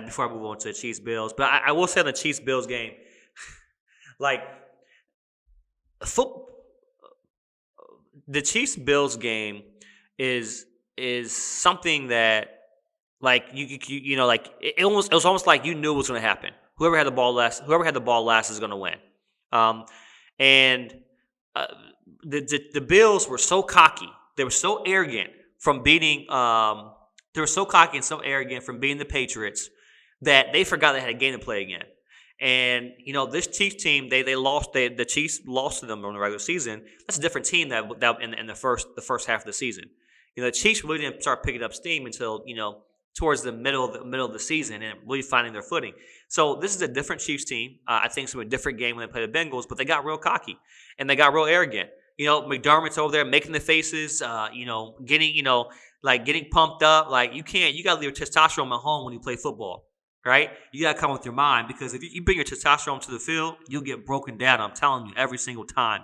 before I move on to the Chiefs Bills. But I will say on the Chiefs Bills game, like foot, the Chiefs Bills game is is something that like like it was almost like you knew it was going to happen. Whoever had the ball last is going to win. Um, and uh, the Bills were so cocky. They were so arrogant from beating. They were so cocky and so arrogant from beating the Patriots that they forgot they had a game to play again. And this Chiefs team, they lost. The Chiefs lost to them on the regular season. That's a different team that in the first half of the season. The Chiefs really didn't start picking up steam until towards the middle of the season and really finding their footing. So this is a different Chiefs team. I think it's a different game when they play the Bengals, but they got real cocky and they got real arrogant. McDermott's over there making the faces. Getting like getting pumped up. Like you can't. You got to leave your testosterone at home when you play football. Right? You got to come with your mind because if you bring your testosterone to the field, you'll get broken down. I'm telling you, every single time.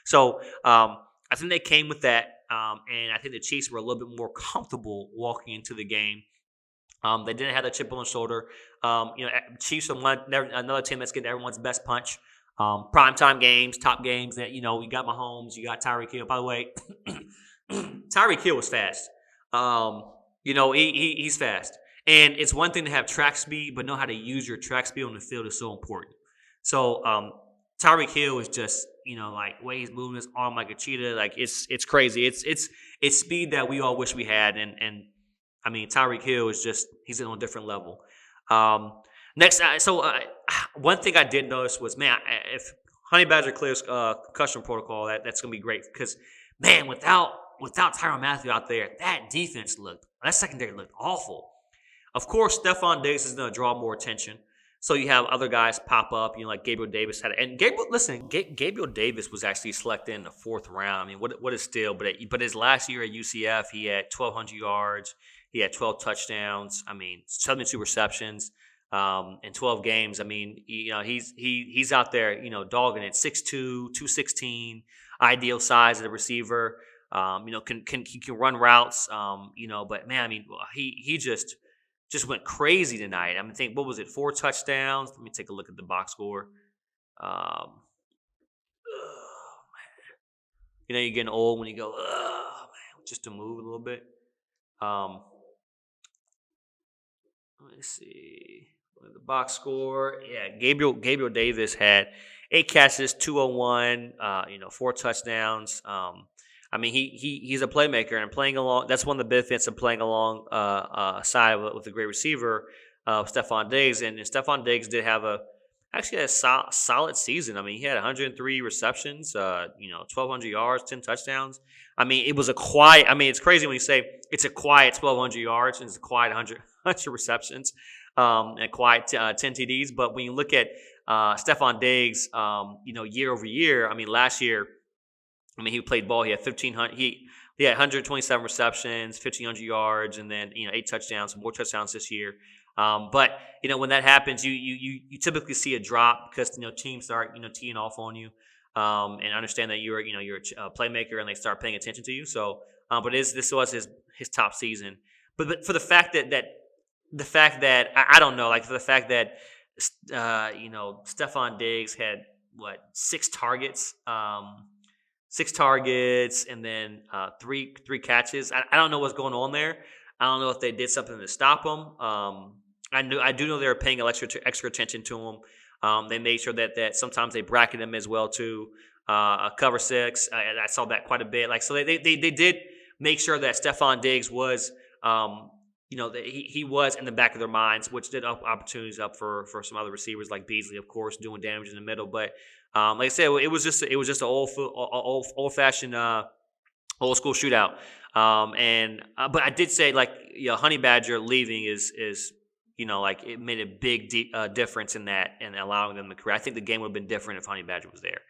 So I think they came with that. And I think the Chiefs were a little bit more comfortable walking into the game. They didn't have that chip on the shoulder. Chiefs are another team that's getting everyone's best punch. Primetime games, top games that, you got Mahomes, you got Tyreek Hill. By the way, Tyreek Hill was fast. He's fast. And it's one thing to have track speed, but know how to use your track speed on the field is so important. So Tyreek Hill is just, like way he's moving his arm like a cheetah, like it's crazy. It's speed that we all wish we had, and I mean Tyreek Hill is just he's on a different level. One thing I did notice was if Honey Badger clears concussion protocol, that's gonna be great because without Tyrann Mathieu out there, that secondary looked awful. Of course, Stephon Diggs is going to draw more attention. So you have other guys pop up, like Gabriel Davis Gabriel Davis was actually selected in the fourth round. I mean, what is still? But his last year at UCF, he had 1,200 yards, he had 12 touchdowns. I mean, 72 receptions in 12 games. I mean, he's out there, dogging it. 6'2", 216, ideal size of the receiver. He can run routes. But man, I mean, he just went crazy tonight. I mean, what was it? 4 touchdowns. Let me take a look at the box score. You're getting old when you go, just to move a little bit. Let me see. The box score. Yeah, Gabriel Davis had 8 catches, 201, 4 touchdowns. I mean, he's a playmaker and playing along. That's one of the benefits of playing along side with a great receiver, Stephon Diggs. And Stephon Diggs did have a solid season. I mean, he had 103 receptions, 1,200 yards, 10 touchdowns. I mean, it was a quiet. I mean, it's crazy when you say it's a quiet 1,200 yards and it's a quiet 100 receptions, and a quiet 10 TDs. But when you look at Stephon Diggs, year over year, I mean, last year. I mean, he played ball. He had 1,500. He had 127 receptions, 1,500 yards, and then 8 touchdowns, more touchdowns this year. But when that happens, you typically see a drop because teams start teeing off on you, and understand that you're a playmaker and they start paying attention to you. So, but this was his top season. But for the fact that I don't know, like for the fact that Stephon Diggs had 6 targets. 6 targets and then three catches. I don't know what's going on there. I don't know if they did something to stop him. I do know they were paying extra attention to him. They made sure that sometimes they bracket him as well too. Cover 6. I saw that quite a bit. Like so, they did make sure that Stephon Diggs was he was in the back of their minds, which did up opportunities up for some other receivers like Beasley, of course, doing damage in the middle. But like I said, it was just an old fashioned old school shootout. But I did say Honey Badger leaving is it made a big difference in that and allowing them to career. I think the game would have been different if Honey Badger was there.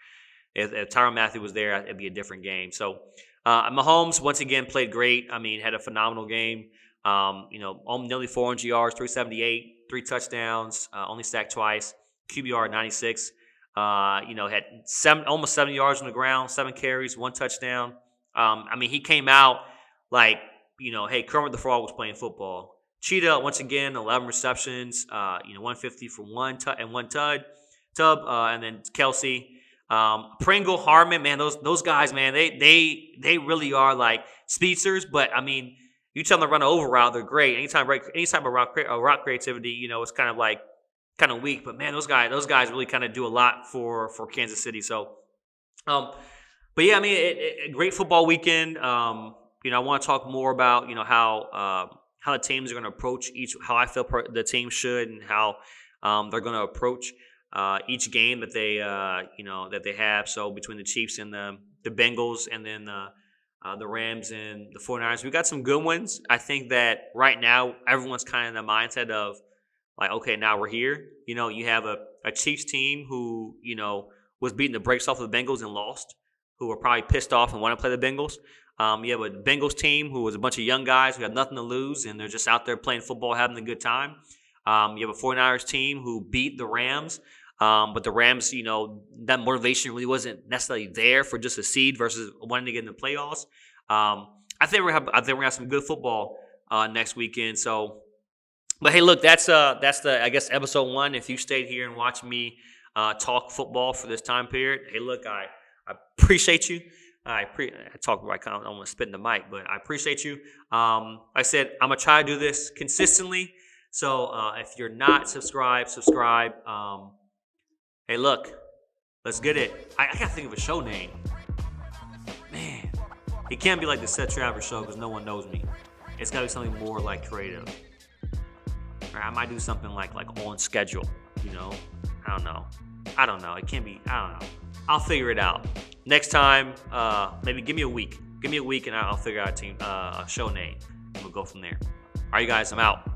If Tyrann Mathieu was there, it'd be a different game. So Mahomes once again played great. I mean, had a phenomenal game. Nearly 400 yards, 378, 3 touchdowns, only sacked twice, QBR 96. Had almost 70 yards on the ground, 7 carries, 1 touchdown. I mean, he came out like, hey, Kermit the Frog was playing football. Cheetah, once again, 11 receptions, 150 for one and one tub, and then Kelsey. Pringle, Harmon, man, those guys, man, they really are like speedsters. But I mean, you tell them to run an over route, they're great. Anytime of route creativity, it's kind of weak. But man, those guys really kind of do a lot for Kansas City. So, but yeah, I mean, a great football weekend. I want to talk more about how the teams are going to approach how I feel the team should, and how they're going to approach each game that they have. So between the Chiefs and the Bengals, and then the Rams and the 49ers, we got some good ones. I think that right now everyone's kind of in the mindset of like, okay, now we're here. You have a Chiefs team who was beating the brakes off of the Bengals and lost, who were probably pissed off and want to play the Bengals. You have a Bengals team who was a bunch of young guys who have nothing to lose, and they're just out there playing football, having a good time. You have a 49ers team who beat the Rams, but the Rams, that motivation really wasn't necessarily there for just a seed versus wanting to get in the playoffs. I think we're gonna have some good football next weekend. So, but hey, look, that's the I guess episode 1. If you stayed here and watched me talk football for this time period, hey, look, I appreciate you. I talk like I don't want to spit in the mic, but I appreciate you. Like I said, I'm gonna try to do this consistently. So if you're not subscribed, subscribe. Hey, look, let's get it. I gotta think of a show name. Man, it can't be like the Seth Travers Show because no one knows me. It's gotta be something more like creative. Or I might do something like On Schedule. I don't know. It can't be. I don't know. I'll figure it out. Next time, maybe give me a week. Give me a week and I'll figure out a show name. We'll go from there. All right, you guys, I'm out.